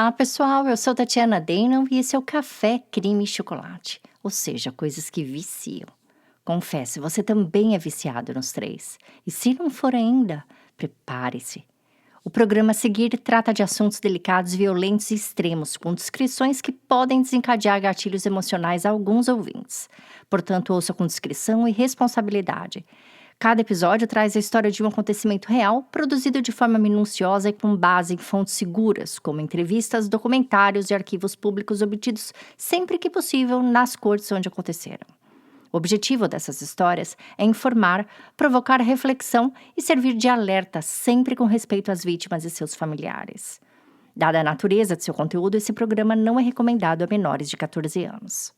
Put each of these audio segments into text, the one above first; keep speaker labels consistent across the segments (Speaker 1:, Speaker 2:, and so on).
Speaker 1: Olá, pessoal, eu sou Tatiana Denon e esse é o Café Crime e Chocolate, ou seja, coisas que viciam. Confesse, você também é viciado nos três. E se não for ainda, prepare-se. O programa a seguir trata de assuntos delicados, violentos e extremos, com descrições que podem desencadear gatilhos emocionais a alguns ouvintes. Portanto, ouça com discrição e responsabilidade. Cada episódio traz a história de um acontecimento real, produzido de forma minuciosa e com base em fontes seguras, como entrevistas, documentários e arquivos públicos obtidos sempre que possível nas cortes onde aconteceram. O objetivo dessas histórias é informar, provocar reflexão e servir de alerta, sempre com respeito às vítimas e seus familiares. Dada a natureza de seu conteúdo, esse programa não é recomendado a menores de 14 anos.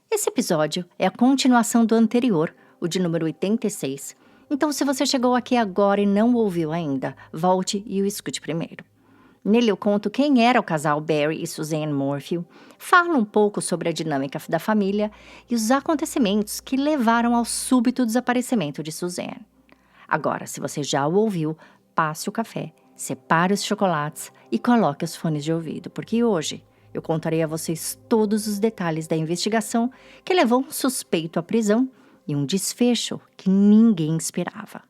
Speaker 1: Esse episódio é a continuação do anterior, o de número 86. Então, se você chegou aqui agora e não o ouviu ainda, volte e o escute primeiro. Nele eu conto quem era o casal Barry e Suzanne Morphew, falo um pouco sobre a dinâmica da família e os acontecimentos que levaram ao súbito desaparecimento de Suzanne. Agora, se você já o ouviu, passe o café, separe os chocolates e coloque os fones de ouvido, porque hoje eu contarei a vocês todos os detalhes da investigação que levou um suspeito à prisão e um desfecho que ninguém esperava.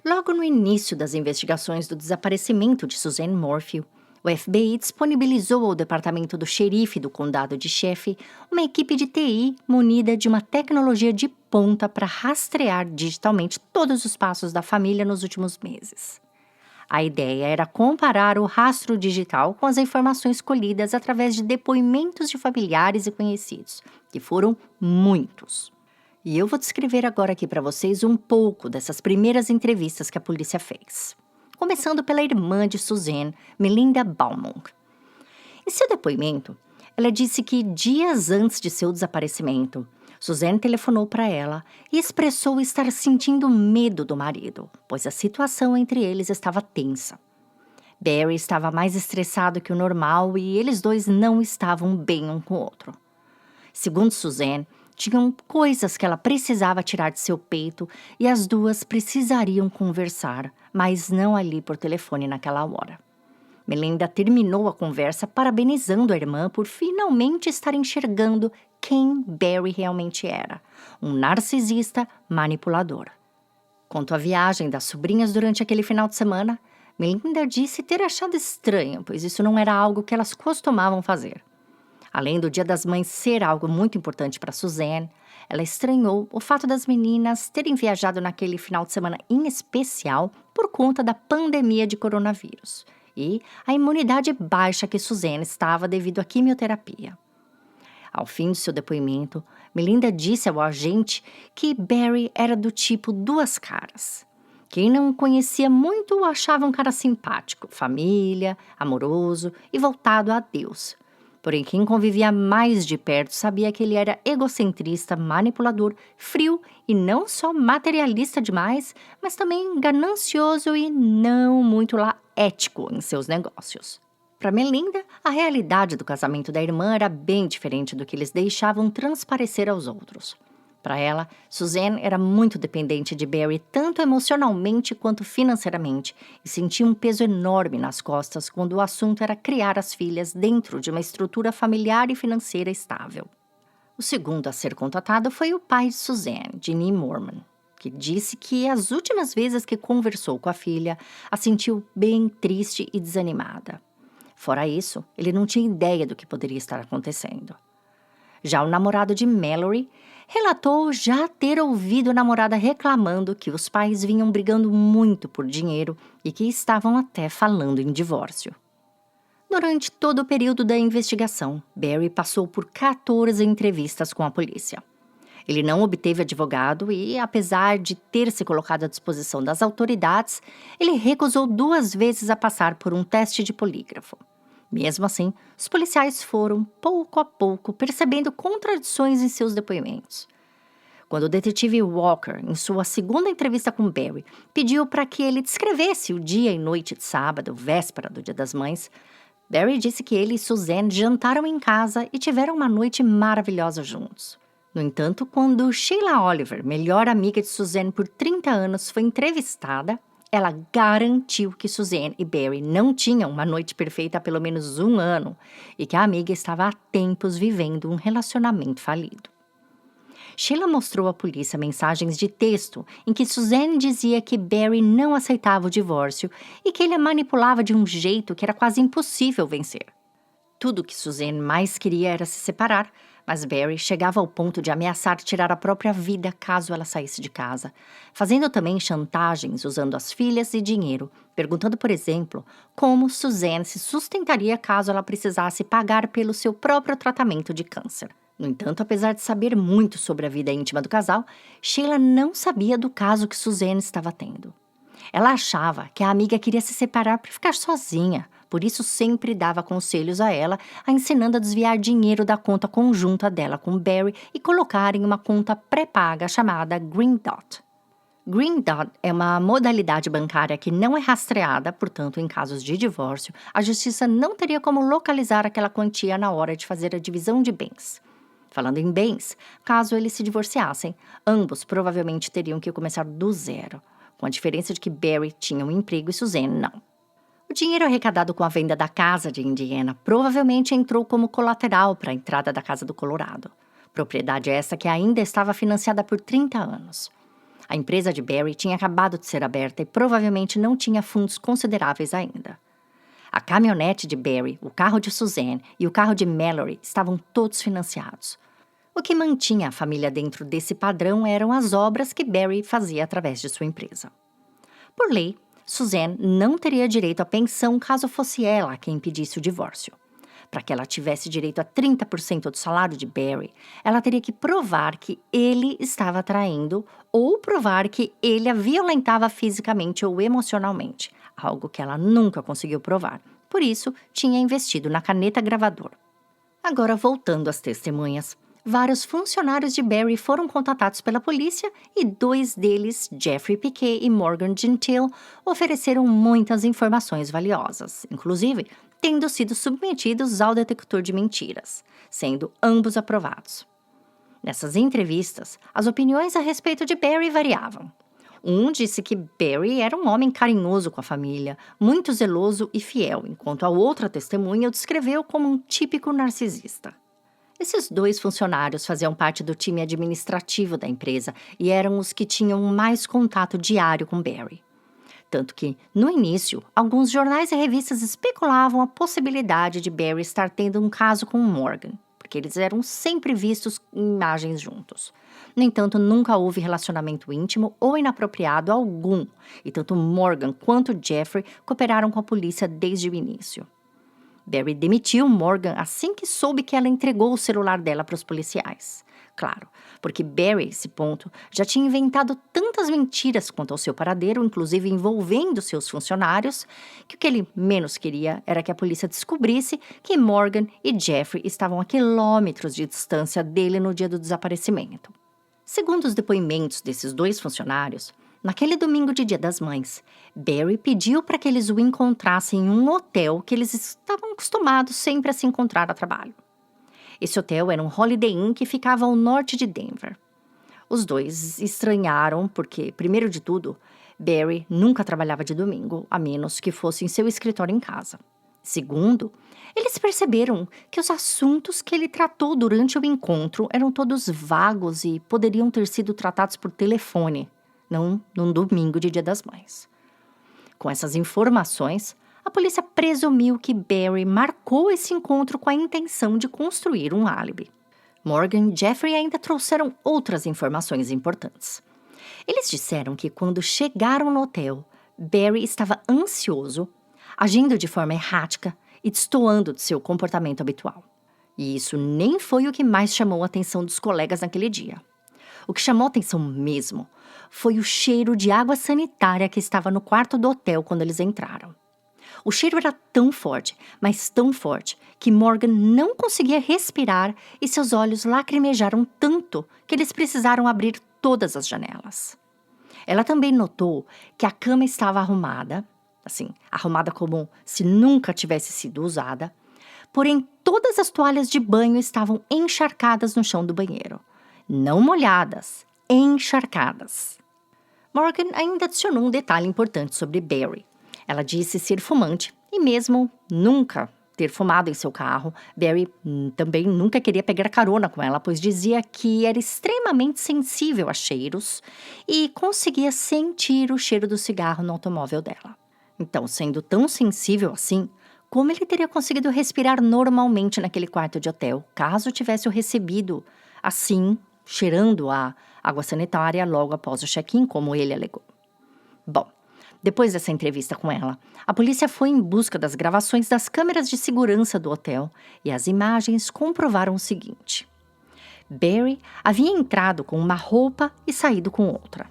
Speaker 1: Logo no início das investigações do desaparecimento de Suzanne Morphew, o FBI disponibilizou ao departamento do xerife do condado de Sheffield uma equipe de TI munida de uma tecnologia de ponta para rastrear digitalmente todos os passos da família nos últimos meses. A ideia era comparar o rastro digital com as informações colhidas através de depoimentos de familiares e conhecidos, que foram muitos. E eu vou descrever agora aqui para vocês um pouco dessas primeiras entrevistas que a polícia fez. Começando pela irmã de Suzanne, Melinda Beaumont. Em seu depoimento, ela disse que dias antes de seu desaparecimento, Suzanne telefonou para ela e expressou estar sentindo medo do marido, pois a situação entre eles estava tensa. Barry estava mais estressado que o normal e eles dois não estavam bem um com o outro. Segundo Suzanne, tinham coisas que ela precisava tirar de seu peito e as duas precisariam conversar, mas não ali por telefone naquela hora. Melinda terminou a conversa parabenizando a irmã por finalmente estar enxergando quem Barry realmente era, um narcisista manipulador. Quanto à viagem das sobrinhas durante aquele final de semana, Melinda disse ter achado estranho, pois isso não era algo que elas costumavam fazer. Além do Dia das Mães ser algo muito importante para Suzanne, ela estranhou o fato das meninas terem viajado naquele final de semana em especial por conta da pandemia de coronavírus e a imunidade baixa que Suzanne estava devido à quimioterapia. Ao fim de seu depoimento, Melinda disse ao agente que Barry era do tipo duas caras. Quem não o conhecia muito o achava um cara simpático, família, amoroso e voltado a Deus. Porém, quem convivia mais de perto sabia que ele era egocentrista, manipulador, frio e não só materialista demais, mas também ganancioso e não muito lá ético em seus negócios. Para Melinda, a realidade do casamento da irmã era bem diferente do que eles deixavam transparecer aos outros. Para ela, Suzanne era muito dependente de Barry tanto emocionalmente quanto financeiramente e sentia um peso enorme nas costas quando o assunto era criar as filhas dentro de uma estrutura familiar e financeira estável. O segundo a ser contatado foi o pai de Suzanne, Ginny Mormon, que disse que as últimas vezes que conversou com a filha, a sentiu bem triste e desanimada. Fora isso, ele não tinha ideia do que poderia estar acontecendo. Já o namorado de Mallory relatou já ter ouvido a namorada reclamando que os pais vinham brigando muito por dinheiro e que estavam até falando em divórcio. Durante todo o período da investigação, Barry passou por 14 entrevistas com a polícia. Ele não obteve advogado e, apesar de ter se colocado à disposição das autoridades, ele recusou 2 vezes a passar por um teste de polígrafo. Mesmo assim, os policiais foram, pouco a pouco, percebendo contradições em seus depoimentos. Quando o detetive Walker, em sua segunda entrevista com Barry, pediu para que ele descrevesse o dia e noite de sábado, véspera do Dia das Mães, Barry disse que ele e Suzanne jantaram em casa e tiveram uma noite maravilhosa juntos. No entanto, quando Sheila Oliver, melhor amiga de Suzanne por 30 anos, foi entrevistada, ela garantiu que Suzanne e Barry não tinham uma noite perfeita há pelo menos 1 ano e que a amiga estava há tempos vivendo um relacionamento falido. Sheila mostrou à polícia mensagens de texto em que Suzanne dizia que Barry não aceitava o divórcio e que ele a manipulava de um jeito que era quase impossível vencer. Tudo o que Suzanne mais queria era se separar, mas Barry chegava ao ponto de ameaçar tirar a própria vida caso ela saísse de casa, fazendo também chantagens usando as filhas e dinheiro, perguntando, por exemplo, como Suzanne se sustentaria caso ela precisasse pagar pelo seu próprio tratamento de câncer. No entanto, apesar de saber muito sobre a vida íntima do casal, Sheila não sabia do caso que Suzanne estava tendo. Ela achava que a amiga queria se separar para ficar sozinha, por isso sempre dava conselhos a ela, a ensinando a desviar dinheiro da conta conjunta dela com Barry e colocar em uma conta pré-paga chamada Green Dot. Green Dot é uma modalidade bancária que não é rastreada, portanto, em casos de divórcio, a justiça não teria como localizar aquela quantia na hora de fazer a divisão de bens. Falando em bens, caso eles se divorciassem, ambos provavelmente teriam que começar do zero, com a diferença de que Barry tinha um emprego e Suzanne não. O dinheiro arrecadado com a venda da casa de Indiana provavelmente entrou como colateral para a entrada da casa do Colorado. Propriedade essa que ainda estava financiada por 30 anos. A empresa de Barry tinha acabado de ser aberta e provavelmente não tinha fundos consideráveis ainda. A caminhonete de Barry, o carro de Suzanne e o carro de Mallory estavam todos financiados. O que mantinha a família dentro desse padrão eram as obras que Barry fazia através de sua empresa. Por lei, Suzanne não teria direito à pensão caso fosse ela quem pedisse o divórcio. Para que ela tivesse direito a 30% do salário de Barry, ela teria que provar que ele estava traindo ou provar que ele a violentava fisicamente ou emocionalmente, algo que ela nunca conseguiu provar. Por isso, tinha investido na caneta gravador. Agora, voltando às testemunhas, vários funcionários de Barry foram contatados pela polícia e 2 deles, Jeffrey Piquet e Morgan Gentile, ofereceram muitas informações valiosas, inclusive tendo sido submetidos ao detector de mentiras, sendo ambos aprovados. Nessas entrevistas, as opiniões a respeito de Barry variavam. Um disse que Barry era um homem carinhoso com a família, muito zeloso e fiel, enquanto a outra testemunha o descreveu como um típico narcisista. Esses 2 funcionários faziam parte do time administrativo da empresa e eram os que tinham mais contato diário com Barry. Tanto que, no início, alguns jornais e revistas especulavam a possibilidade de Barry estar tendo um caso com Morgan, porque eles eram sempre vistos em imagens juntos. No entanto, nunca houve relacionamento íntimo ou inapropriado algum, e tanto Morgan quanto Jeffrey cooperaram com a polícia desde o início. Barry demitiu Morgan assim que soube que ela entregou o celular dela para os policiais. Claro, porque Barry, a esse ponto, já tinha inventado tantas mentiras quanto ao seu paradeiro, inclusive envolvendo seus funcionários, que o que ele menos queria era que a polícia descobrisse que Morgan e Jeffrey estavam a quilômetros de distância dele no dia do desaparecimento. Segundo os depoimentos desses 2 funcionários, naquele domingo de Dia das Mães, Barry pediu para que eles o encontrassem em um hotel que eles estavam acostumados sempre a se encontrar a trabalho. Esse hotel era um Holiday Inn que ficava ao norte de Denver. Os 2 estranharam porque, primeiro de tudo, Barry nunca trabalhava de domingo, a menos que fosse em seu escritório em casa. Segundo, eles perceberam que os assuntos que ele tratou durante o encontro eram todos vagos e poderiam ter sido tratados por telefone, não num domingo de Dia das Mães. Com essas informações, a polícia presumiu que Barry marcou esse encontro com a intenção de construir um álibi. Morgan e Jeffrey ainda trouxeram outras informações importantes. Eles disseram que quando chegaram no hotel, Barry estava ansioso, agindo de forma errática e destoando de seu comportamento habitual. E isso nem foi o que mais chamou a atenção dos colegas naquele dia. O que chamou a atenção mesmo foi o cheiro de água sanitária que estava no quarto do hotel quando eles entraram. O cheiro era tão forte, mas tão forte, que Morgan não conseguia respirar e seus olhos lacrimejaram tanto que eles precisaram abrir todas as janelas. Ela também notou que a cama estava arrumada, assim, arrumada como se nunca tivesse sido usada, porém todas as toalhas de banho estavam encharcadas no chão do banheiro. Não molhadas, encharcadas. Morgan ainda adicionou um detalhe importante sobre Barry. Ela disse ser fumante e mesmo nunca ter fumado em seu carro, Barry também nunca queria pegar carona com ela, pois dizia que era extremamente sensível a cheiros e conseguia sentir o cheiro do cigarro no automóvel dela. Então, sendo tão sensível assim, como ele teria conseguido respirar normalmente naquele quarto de hotel, caso tivesse o recebido assim, cheirando a água sanitária logo após o check-in, como ele alegou? Bom, depois dessa entrevista com ela, a polícia foi em busca das gravações das câmeras de segurança do hotel e as imagens comprovaram o seguinte: Barry havia entrado com uma roupa e saído com outra.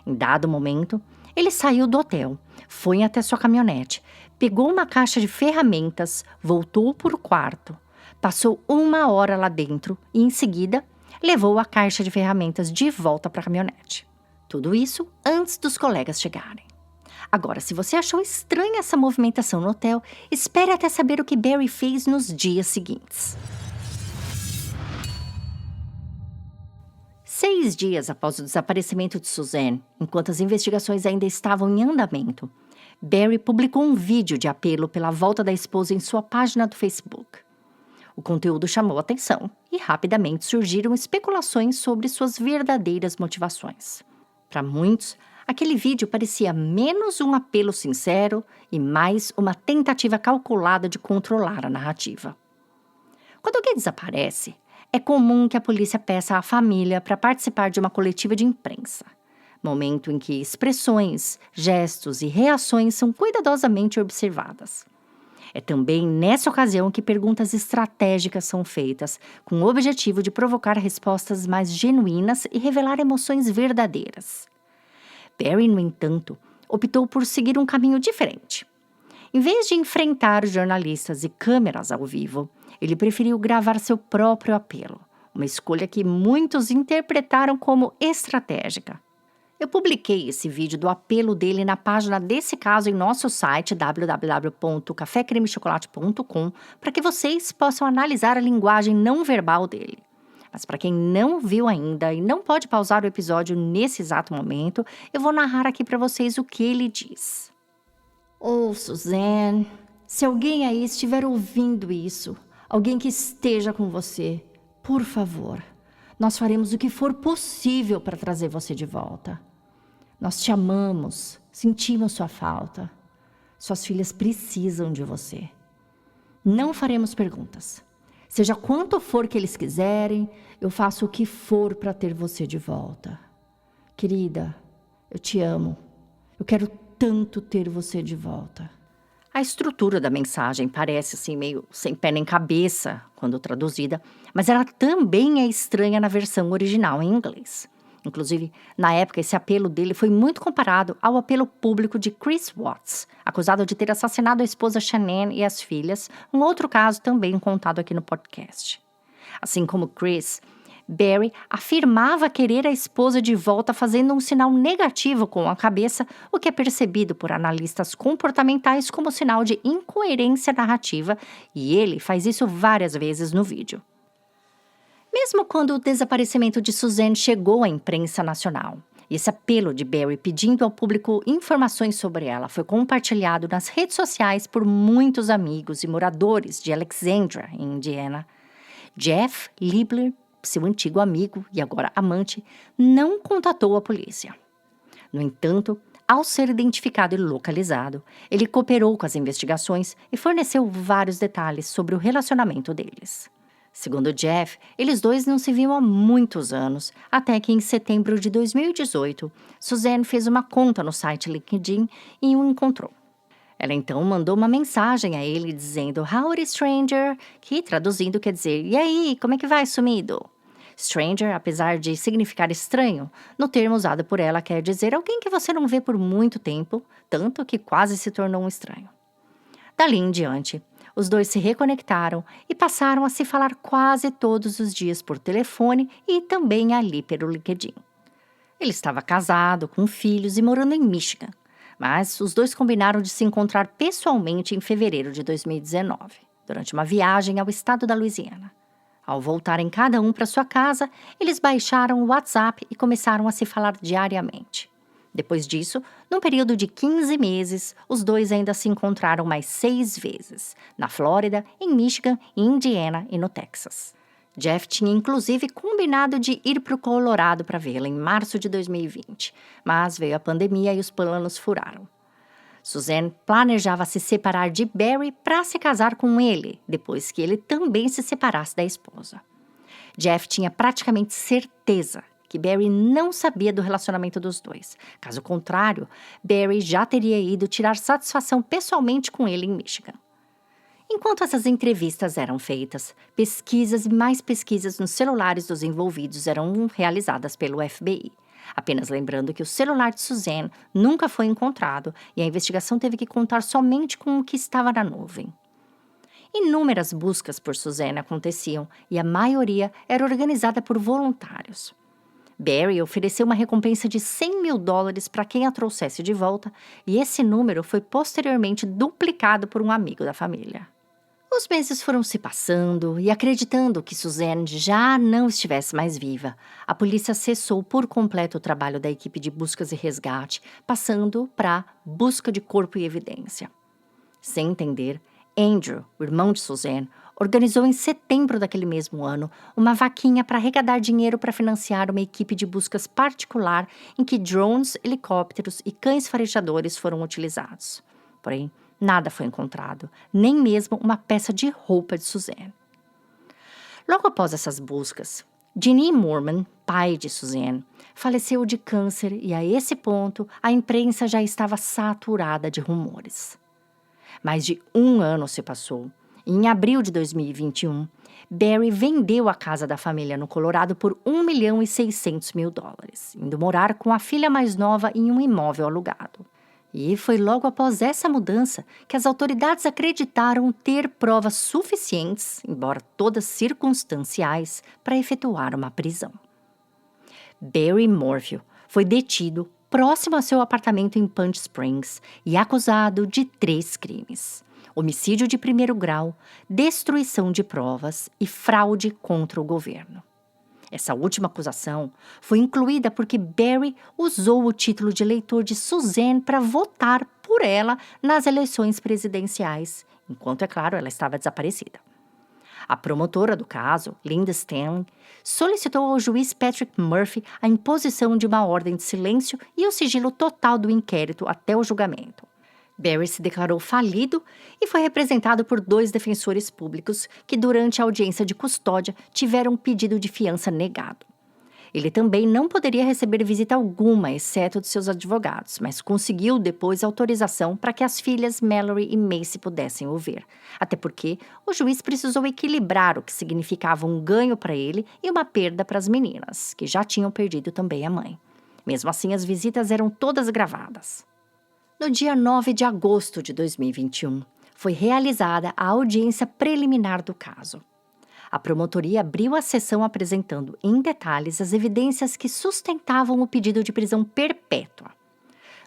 Speaker 1: Em dado momento, ele saiu do hotel, foi até sua caminhonete, pegou uma caixa de ferramentas, voltou para o quarto, passou 1 hora lá dentro e, em seguida, levou a caixa de ferramentas de volta para a caminhonete. Tudo isso antes dos colegas chegarem. Agora, se você achou estranha essa movimentação no hotel, espere até saber o que Barry fez nos dias seguintes. 6 dias após o desaparecimento de Suzanne, enquanto as investigações ainda estavam em andamento, Barry publicou um vídeo de apelo pela volta da esposa em sua página do Facebook. O conteúdo chamou atenção e rapidamente surgiram especulações sobre suas verdadeiras motivações. Para muitos, aquele vídeo parecia menos um apelo sincero e mais uma tentativa calculada de controlar a narrativa. Quando alguém desaparece, é comum que a polícia peça à família para participar de uma coletiva de imprensa, momento em que expressões, gestos e reações são cuidadosamente observadas. É também nessa ocasião que perguntas estratégicas são feitas, com o objetivo de provocar respostas mais genuínas e revelar emoções verdadeiras. Barry, no entanto, optou por seguir um caminho diferente. Em vez de enfrentar jornalistas e câmeras ao vivo, ele preferiu gravar seu próprio apelo, uma escolha que muitos interpretaram como estratégica. Eu publiquei esse vídeo do apelo dele na página desse caso em nosso site www.cafecremechocolate.com para que vocês possam analisar a linguagem não verbal dele. Mas para quem não viu ainda e não pode pausar o episódio nesse exato momento, eu vou narrar aqui para vocês o que ele diz. Oh, Suzanne, se alguém aí estiver ouvindo isso, alguém que esteja com você, por favor, nós faremos o que for possível para trazer você de volta. Nós te amamos, sentimos sua falta. Suas filhas precisam de você. Não faremos perguntas. Seja quanto for que eles quiserem, eu faço o que for para ter você de volta. Querida, eu te amo. Eu quero tanto ter você de volta. A estrutura da mensagem parece assim meio sem pé nem cabeça quando traduzida, mas ela também é estranha na versão original em inglês. Inclusive, na época, esse apelo dele foi muito comparado ao apelo público de Chris Watts, acusado de ter assassinado a esposa Shanann e as filhas, um outro caso também contado aqui no podcast. Assim como Chris, Barry afirmava querer a esposa de volta fazendo um sinal negativo com a cabeça, o que é percebido por analistas comportamentais como sinal de incoerência narrativa, e ele faz isso várias vezes no vídeo. Mesmo quando o desaparecimento de Suzanne chegou à imprensa nacional, esse apelo de Barry pedindo ao público informações sobre ela foi compartilhado nas redes sociais por muitos amigos e moradores de Alexandria, em Indiana. Jeff Libler, seu antigo amigo e agora amante, não contatou a polícia. No entanto, ao ser identificado e localizado, ele cooperou com as investigações e forneceu vários detalhes sobre o relacionamento deles. Segundo Jeff, eles dois não se viam há muitos anos, até que em setembro de 2018, Suzanne fez uma conta no site LinkedIn e o encontrou. Ela então mandou uma mensagem a ele dizendo "Howdy, stranger", que traduzindo quer dizer "E aí, como é que vai, sumido?". Stranger, apesar de significar estranho, no termo usado por ela quer dizer alguém que você não vê por muito tempo, tanto que quase se tornou um estranho. Dali em diante, os dois se reconectaram e passaram a se falar quase todos os dias por telefone e também ali pelo LinkedIn. Ele estava casado, com filhos e morando em Michigan, mas os dois combinaram de se encontrar pessoalmente em fevereiro de 2019, durante uma viagem ao estado da Louisiana. Ao voltarem cada um para sua casa, eles baixaram o WhatsApp e começaram a se falar diariamente. Depois disso, num período de 15 meses, os dois ainda se encontraram mais 6 vezes, na Flórida, em Michigan, em Indiana e no Texas. Jeff tinha inclusive combinado de ir para o Colorado para vê-la em março de 2020, mas veio a pandemia e os planos furaram. Suzanne planejava se separar de Barry para se casar com ele, depois que ele também se separasse da esposa. Jeff tinha praticamente certeza que Barry não sabia do relacionamento dos dois. Caso contrário, Barry já teria ido tirar satisfação pessoalmente com ele em Michigan. Enquanto essas entrevistas eram feitas, pesquisas e mais pesquisas nos celulares dos envolvidos eram realizadas pelo FBI. Apenas lembrando que o celular de Suzanne nunca foi encontrado e a investigação teve que contar somente com o que estava na nuvem. Inúmeras buscas por Suzanne aconteciam e a maioria era organizada por voluntários. Barry ofereceu uma recompensa de $100 mil para quem a trouxesse de volta e esse número foi posteriormente duplicado por um amigo da família. Os meses foram se passando e, acreditando que Suzanne já não estivesse mais viva, a polícia cessou por completo o trabalho da equipe de buscas e resgate, passando para busca de corpo e evidência. Sem entender, Andrew, o irmão de Suzanne, organizou em setembro daquele mesmo ano uma vaquinha para arrecadar dinheiro para financiar uma equipe de buscas particular em que drones, helicópteros e cães farejadores foram utilizados. Porém, nada foi encontrado, nem mesmo uma peça de roupa de Suzanne. Logo após essas buscas, Ginny Moorman, pai de Suzanne, faleceu de câncer e a esse ponto a imprensa já estava saturada de rumores. Mais de 1 ano se passou. Em abril de 2021, Barry vendeu a casa da família no Colorado por $1,6 milhão, indo morar com a filha mais nova em um imóvel alugado. E foi logo após essa mudança que as autoridades acreditaram ter provas suficientes, embora todas circunstanciais, para efetuar uma prisão. Barry Morphew foi detido próximo a seu apartamento em Punch Springs e acusado de 3 crimes: homicídio de primeiro grau, destruição de provas e fraude contra o governo. Essa última acusação foi incluída porque Barry usou o título de eleitor de Suzanne para votar por ela nas eleições presidenciais, enquanto, é claro, ela estava desaparecida. A promotora do caso, Linda Stanley, solicitou ao juiz Patrick Murphy a imposição de uma ordem de silêncio e o sigilo total do inquérito até o julgamento. Barry se declarou falido e foi representado por 2 defensores públicos que, durante a audiência de custódia, tiveram um pedido de fiança negado. Ele também não poderia receber visita alguma, exceto de seus advogados, mas conseguiu depois autorização para que as filhas Mallory e Macy pudessem o ver. Até porque o juiz precisou equilibrar o que significava um ganho para ele e uma perda para as meninas, que já tinham perdido também a mãe. Mesmo assim, as visitas eram todas gravadas. No dia 9 de agosto de 2021, foi realizada a audiência preliminar do caso. A promotoria abriu a sessão apresentando em detalhes as evidências que sustentavam o pedido de prisão perpétua.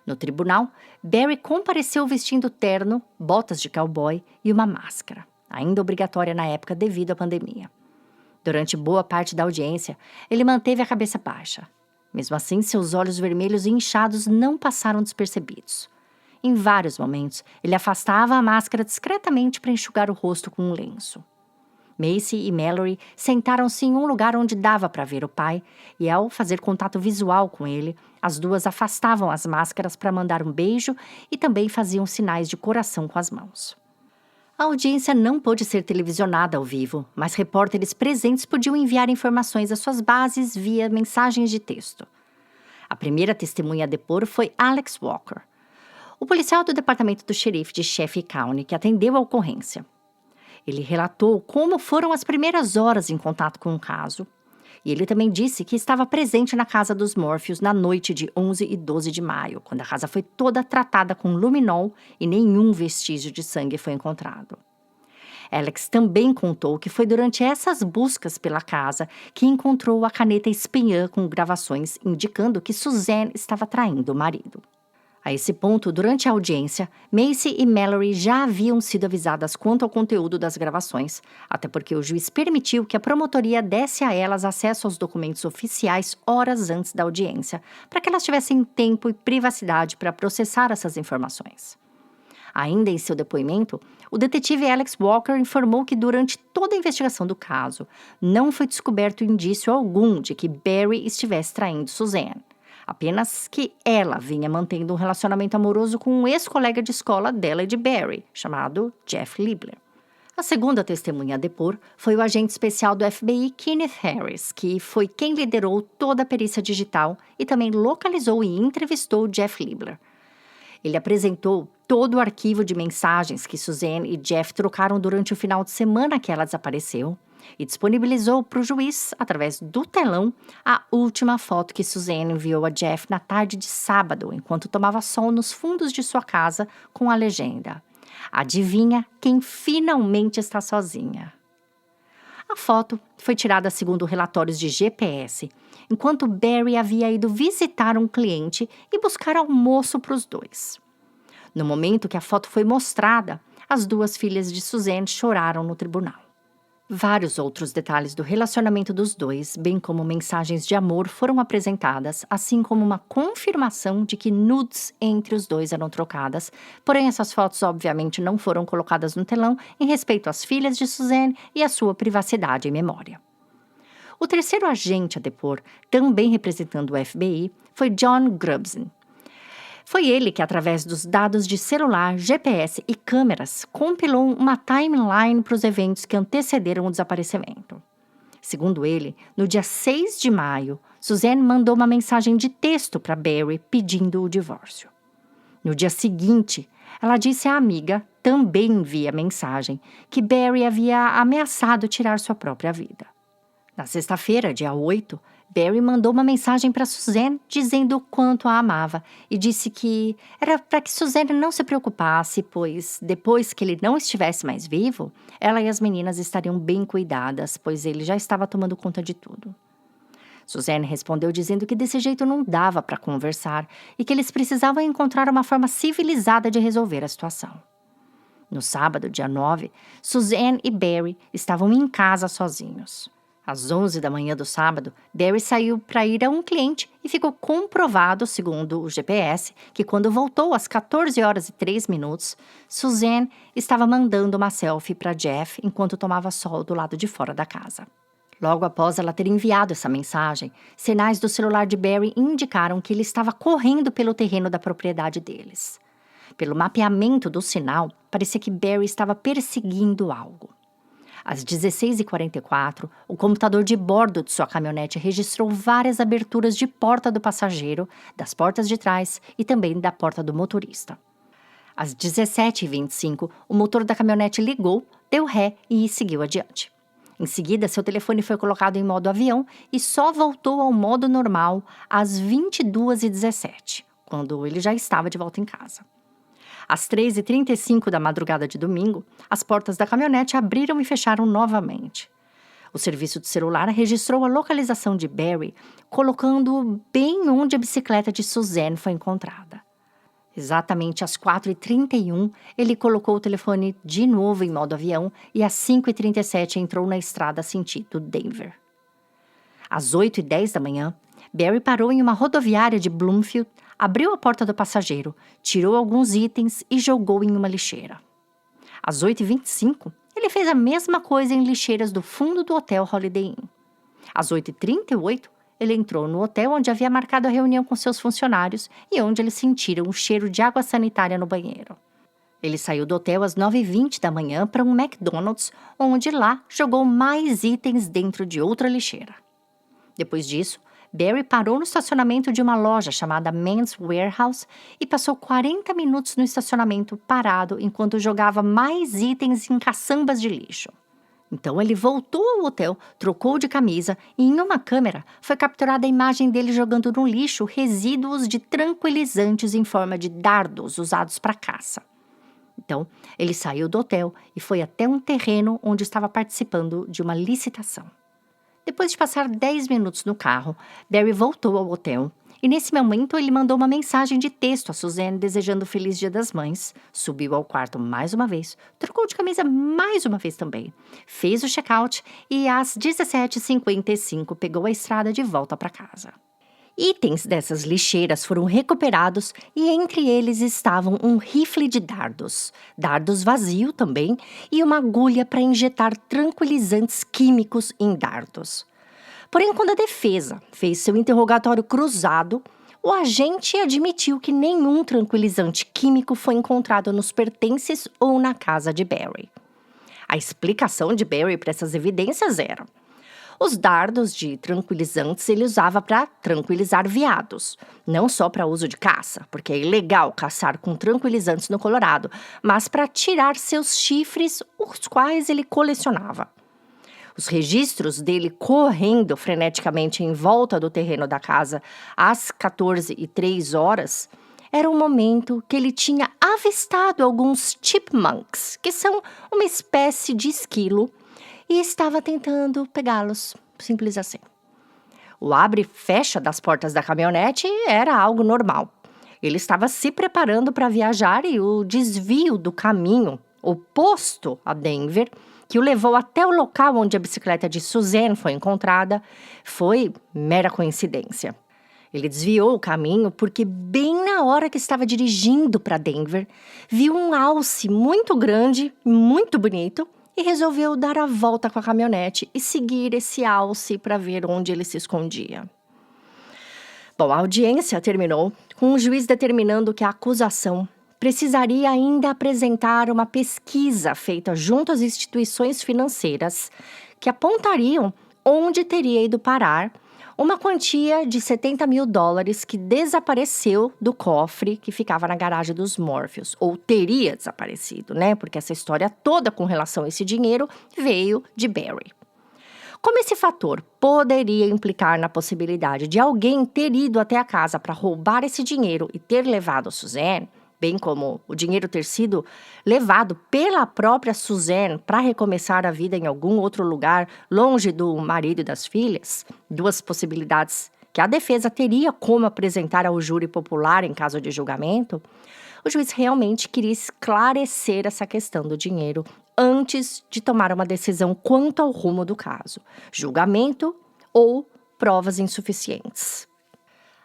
Speaker 1: No tribunal, Barry compareceu vestindo terno, botas de cowboy e uma máscara, ainda obrigatória na época devido à pandemia. Durante boa parte da audiência, ele manteve a cabeça baixa. Mesmo assim, seus olhos vermelhos e inchados não passaram despercebidos. Em vários momentos, ele afastava a máscara discretamente para enxugar o rosto com um lenço. Macy e Mallory sentaram-se em um lugar onde dava para ver o pai, e ao fazer contato visual com ele, as duas afastavam as máscaras para mandar um beijo e também faziam sinais de coração com as mãos. A audiência não pôde ser televisionada ao vivo, mas repórteres presentes podiam enviar informações às suas bases via mensagens de texto. A primeira testemunha a depor foi Alex Walker, o policial do departamento do xerife de Chaffee County que atendeu a ocorrência. Ele relatou como foram as primeiras horas em contato com o caso E ele também disse que estava presente na casa dos Morpheus na noite de 11 e 12 de maio, quando a casa foi toda tratada com luminol e nenhum vestígio de sangue foi encontrado. Alex também contou que foi durante essas buscas pela casa que encontrou a caneta espiã com gravações indicando que Suzanne estava traindo o marido. A esse ponto, durante a audiência, Macy e Mallory já haviam sido avisadas quanto ao conteúdo das gravações, até porque o juiz permitiu que a promotoria desse a elas acesso aos documentos oficiais horas antes da audiência, para que elas tivessem tempo e privacidade para processar essas informações. Ainda em seu depoimento, o detetive Alex Walker informou que durante toda a investigação do caso, não foi descoberto indício algum de que Barry estivesse traindo Suzanne. Apenas que ela vinha mantendo um relacionamento amoroso com um ex-colega de escola dela e de Barry, chamado Jeff Libler. A segunda testemunha a depor foi o agente especial do FBI, Kenneth Harris, que foi quem liderou toda a perícia digital e também localizou e entrevistou Jeff Libler. Ele apresentou todo o arquivo de mensagens que Suzanne e Jeff trocaram durante o final de semana que ela desapareceu e disponibilizou para o juiz, através do telão, a última foto que Suzanne enviou a Jeff na tarde de sábado, enquanto tomava sol nos fundos de sua casa com a legenda: "Adivinha quem finalmente está sozinha?". A foto foi tirada segundo relatórios de GPS, enquanto Barry havia ido visitar um cliente e buscar almoço para os dois. No momento que a foto foi mostrada, as duas filhas de Suzanne choraram no tribunal. Vários outros detalhes do relacionamento dos dois, bem como mensagens de amor, foram apresentadas, assim como uma confirmação de que nudes entre os dois eram trocadas, porém essas fotos obviamente não foram colocadas no telão em respeito às filhas de Suzanne e à sua privacidade e memória. O terceiro agente a depor, também representando o FBI, foi John Grubson. Foi ele que, através dos dados de celular, GPS e câmeras, compilou uma timeline para os eventos que antecederam o desaparecimento. Segundo ele, no dia 6 de maio, Suzanne mandou uma mensagem de texto para Barry pedindo o divórcio. No dia seguinte, ela disse à amiga, também via mensagem, que Barry havia ameaçado tirar sua própria vida. Na sexta-feira, dia 8, Barry mandou uma mensagem para Suzanne dizendo o quanto a amava e disse que era para que Suzanne não se preocupasse, pois depois que ele não estivesse mais vivo, ela e as meninas estariam bem cuidadas, pois ele já estava tomando conta de tudo. Suzanne respondeu dizendo que desse jeito não dava para conversar e que eles precisavam encontrar uma forma civilizada de resolver a situação. No sábado, dia 9, Suzanne e Barry estavam em casa sozinhos. Às 11 da manhã do sábado, Barry saiu para ir a um cliente e ficou comprovado, segundo o GPS, que quando voltou às 14 horas e 3 minutos, Suzanne estava mandando uma selfie para Jeff enquanto tomava sol do lado de fora da casa. Logo após ela ter enviado essa mensagem, sinais do celular de Barry indicaram que ele estava correndo pelo terreno da propriedade deles. Pelo mapeamento do sinal, parecia que Barry estava perseguindo algo. Às 16h44, o computador de bordo de sua caminhonete registrou várias aberturas de porta do passageiro, das portas de trás e também da porta do motorista. Às 17h25, o motor da caminhonete ligou, deu ré e seguiu adiante. Em seguida, seu telefone foi colocado em modo avião e só voltou ao modo normal às 22h17, quando ele já estava de volta em casa. Às 3h35 da madrugada de domingo, as portas da caminhonete abriram e fecharam novamente. O serviço de celular registrou a localização de Barry, colocando-o bem onde a bicicleta de Suzanne foi encontrada. Exatamente às 4h31, ele colocou o telefone de novo em modo avião e às 5h37 entrou na estrada sentido Denver. Às 8h10 da manhã, Barry parou em uma rodoviária de Bloomfield, abriu a porta do passageiro, tirou alguns itens e jogou em uma lixeira. Às 8h25, ele fez a mesma coisa em lixeiras do fundo do hotel Holiday Inn. Às 8h38, ele entrou no hotel onde havia marcado a reunião com seus funcionários e onde eles sentiram o cheiro de água sanitária no banheiro. Ele saiu do hotel às 9h20 da manhã para um McDonald's, onde lá jogou mais itens dentro de outra lixeira. Depois disso, Barry parou no estacionamento de uma loja chamada Men's Warehouse e passou 40 minutos no estacionamento parado enquanto jogava mais itens em caçambas de lixo. Então ele voltou ao hotel, trocou de camisa e em uma câmera foi capturada a imagem dele jogando no lixo resíduos de tranquilizantes em forma de dardos usados para caça. Então ele saiu do hotel e foi até um terreno onde estava participando de uma licitação. Depois de passar 10 minutos no carro, Barry voltou ao hotel e nesse momento ele mandou uma mensagem de texto a Suzanne desejando Feliz Dia das Mães, subiu ao quarto mais uma vez, trocou de camisa mais uma vez também, fez o check-out e às 17h55 pegou a estrada de volta para casa. Itens dessas lixeiras foram recuperados e entre eles estavam um rifle de dardos vazio também e uma agulha para injetar tranquilizantes químicos em dardos. Porém, quando a defesa fez seu interrogatório cruzado, o agente admitiu que nenhum tranquilizante químico foi encontrado nos pertences ou na casa de Barry. A explicação de Barry para essas evidências era: os dardos de tranquilizantes ele usava para tranquilizar veados, não só para uso de caça, porque é ilegal caçar com tranquilizantes no Colorado, mas para tirar seus chifres, os quais ele colecionava. Os registros dele correndo freneticamente em volta do terreno da casa às 14h03 era um momento que ele tinha avistado alguns chipmunks, que são uma espécie de esquilo, e estava tentando pegá-los, simples assim. O abre e fecha das portas da caminhonete era algo normal. Ele estava se preparando para viajar e o desvio do caminho oposto a Denver, que o levou até o local onde a bicicleta de Suzanne foi encontrada, foi mera coincidência. Ele desviou o caminho porque bem na hora que estava dirigindo para Denver, viu um alce muito grande, muito bonito, e resolveu dar a volta com a caminhonete e seguir esse alce para ver onde ele se escondia. Bom, a audiência terminou com o juiz determinando que a acusação precisaria ainda apresentar uma pesquisa feita junto às instituições financeiras que apontariam onde teria ido parar uma quantia de $70 mil que desapareceu do cofre que ficava na garagem dos Morpheus, ou teria desaparecido, né? Porque essa história toda com relação a esse dinheiro veio de Barry. Como esse fator poderia implicar na possibilidade de alguém ter ido até a casa para roubar esse dinheiro e ter levado a Suzanne, bem como o dinheiro ter sido levado pela própria Suzanne para recomeçar a vida em algum outro lugar, longe do marido e das filhas, duas possibilidades que a defesa teria como apresentar ao júri popular em caso de julgamento, o juiz realmente queria esclarecer essa questão do dinheiro antes de tomar uma decisão quanto ao rumo do caso, julgamento ou provas insuficientes.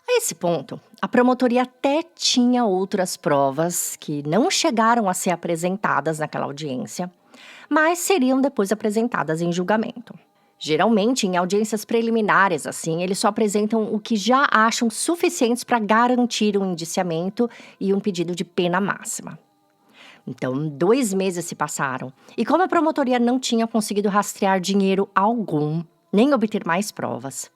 Speaker 1: A esse ponto, a promotoria até tinha outras provas que não chegaram a ser apresentadas naquela audiência, mas seriam depois apresentadas em julgamento. Geralmente, em audiências preliminares, assim, eles só apresentam o que já acham suficientes para garantir um indiciamento e um pedido de pena máxima. Então, 2 meses se passaram, e como a promotoria não tinha conseguido rastrear dinheiro algum, nem obter mais provas,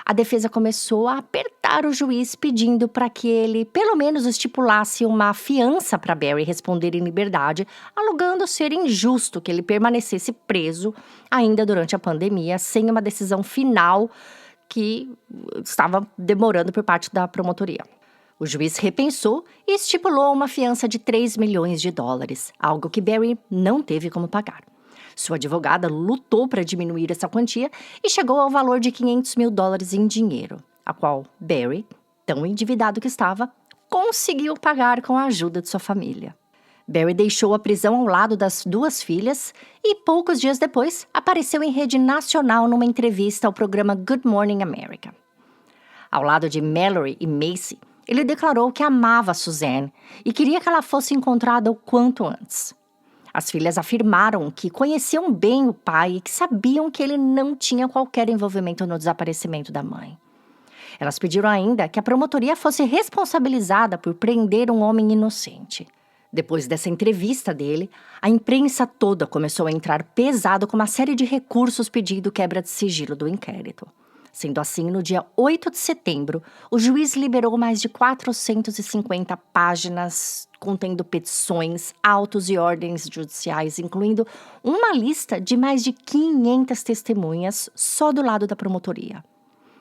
Speaker 1: a defesa começou a apertar o juiz pedindo para que ele, pelo menos, estipulasse uma fiança para Barry responder em liberdade, alegando ser injusto que ele permanecesse preso ainda durante a pandemia, sem uma decisão final que estava demorando por parte da promotoria. O juiz repensou e estipulou uma fiança de $3 milhões, algo que Barry não teve como pagar. Sua advogada lutou para diminuir essa quantia e chegou ao valor de $500 mil em dinheiro, a qual Barry, tão endividado que estava, conseguiu pagar com a ajuda de sua família. Barry deixou a prisão ao lado das 2 filhas e, poucos dias depois, apareceu em rede nacional numa entrevista ao programa Good Morning America. Ao lado de Mallory e Macy, ele declarou que amava Suzanne e queria que ela fosse encontrada o quanto antes. As filhas afirmaram que conheciam bem o pai e que sabiam que ele não tinha qualquer envolvimento no desaparecimento da mãe. Elas pediram ainda que a promotoria fosse responsabilizada por prender um homem inocente. Depois dessa entrevista dele, a imprensa toda começou a entrar pesado com uma série de recursos pedindo quebra de sigilo do inquérito. Sendo assim, no dia 8 de setembro, o juiz liberou mais de 450 páginas contendo petições, autos e ordens judiciais, incluindo uma lista de mais de 500 testemunhas só do lado da promotoria.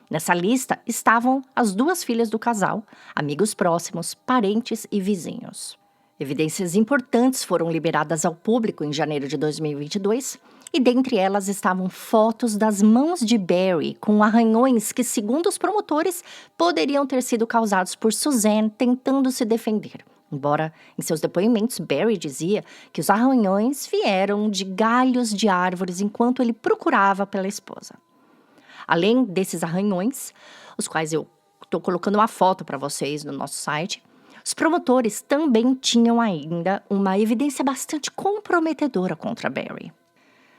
Speaker 1: Nessa lista estavam as 2 filhas do casal, amigos próximos, parentes e vizinhos. Evidências importantes foram liberadas ao público em janeiro de 2022, e dentre elas estavam fotos das mãos de Barry com arranhões que, segundo os promotores, poderiam ter sido causados por Suzanne tentando se defender. Embora, em seus depoimentos, Barry dizia que os arranhões vieram de galhos de árvores enquanto ele procurava pela esposa. Além desses arranhões, os quais eu estou colocando uma foto para vocês no nosso site, os promotores também tinham ainda uma evidência bastante comprometedora contra Barry.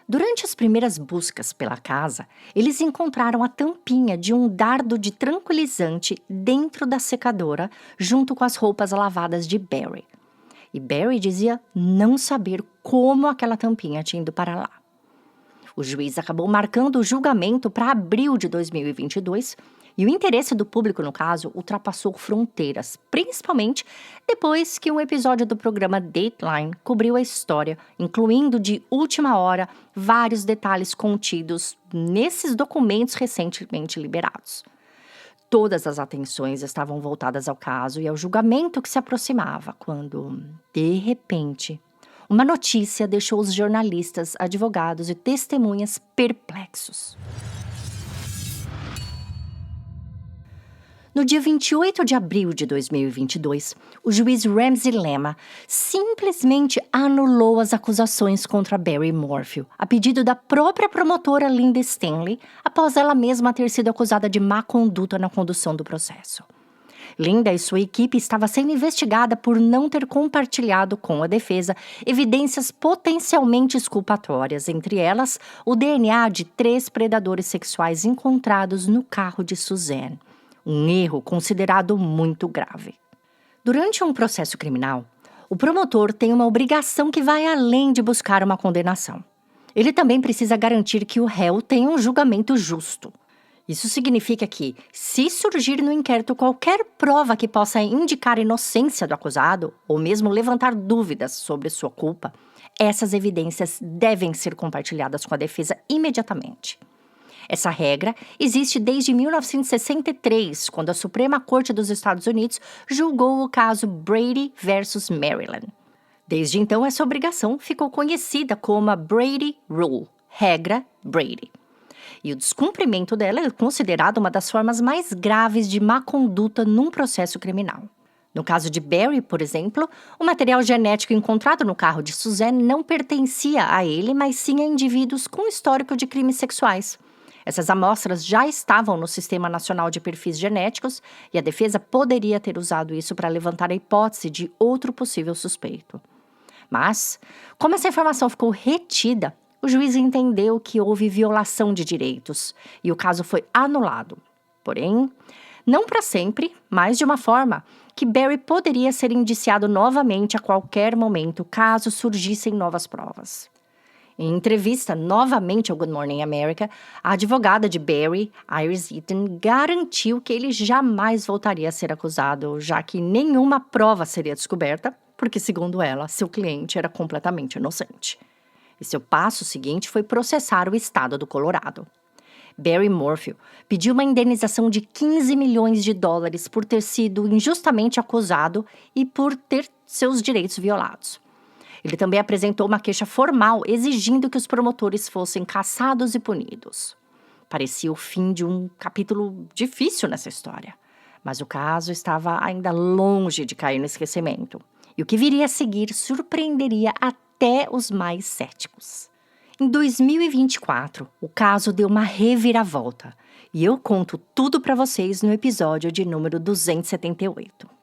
Speaker 1: Durante as primeiras buscas pela casa, eles encontraram a tampinha de um dardo de tranquilizante dentro da secadora, junto com as roupas lavadas de Barry. E Barry dizia não saber como aquela tampinha tinha ido para lá. O juiz acabou marcando o julgamento para abril de 2022 e o interesse do público no caso ultrapassou fronteiras, principalmente depois que um episódio do programa Dateline cobriu a história, incluindo de última hora vários detalhes contidos nesses documentos recentemente liberados. Todas as atenções estavam voltadas ao caso e ao julgamento que se aproximava, quando, de repente, uma notícia deixou os jornalistas, advogados e testemunhas perplexos. No dia 28 de abril de 2022, o juiz Ramsey Lema simplesmente anulou as acusações contra Barry Morphew, a pedido da própria promotora Linda Stanley, após ela mesma ter sido acusada de má conduta na condução do processo. Linda e sua equipe estava sendo investigada por não ter compartilhado com a defesa evidências potencialmente exculpatórias, entre elas o DNA de 3 predadores sexuais encontrados no carro de Suzanne. Um erro considerado muito grave. Durante um processo criminal, o promotor tem uma obrigação que vai além de buscar uma condenação. Ele também precisa garantir que o réu tenha um julgamento justo. Isso significa que, se surgir no inquérito qualquer prova que possa indicar a inocência do acusado, ou mesmo levantar dúvidas sobre sua culpa, essas evidências devem ser compartilhadas com a defesa imediatamente. Essa regra existe desde 1963, quando a Suprema Corte dos Estados Unidos julgou o caso Brady versus Maryland. Desde então, essa obrigação ficou conhecida como a Brady Rule, regra Brady. E o descumprimento dela é considerado uma das formas mais graves de má conduta num processo criminal. No caso de Barry, por exemplo, o material genético encontrado no carro de Suzanne não pertencia a ele, mas sim a indivíduos com histórico de crimes sexuais. Essas amostras já estavam no Sistema Nacional de Perfis Genéticos e a defesa poderia ter usado isso para levantar a hipótese de outro possível suspeito. Mas, como essa informação ficou retida, o juiz entendeu que houve violação de direitos e o caso foi anulado. Porém, não para sempre, mas de uma forma que Barry poderia ser indiciado novamente a qualquer momento caso surgissem novas provas. Em entrevista novamente ao Good Morning America, a advogada de Barry, Iris Eaton, garantiu que ele jamais voltaria a ser acusado, já que nenhuma prova seria descoberta, porque, segundo ela, seu cliente era completamente inocente. E seu passo seguinte foi processar o estado do Colorado. Barry Morphew pediu uma indenização de $15 milhões por ter sido injustamente acusado e por ter seus direitos violados. Ele também apresentou uma queixa formal exigindo que os promotores fossem caçados e punidos. Parecia o fim de um capítulo difícil nessa história, mas o caso estava ainda longe de cair no esquecimento. E o que viria a seguir surpreenderia até os mais céticos. Em 2024, o caso deu uma reviravolta, e eu conto tudo para vocês no episódio de número 278.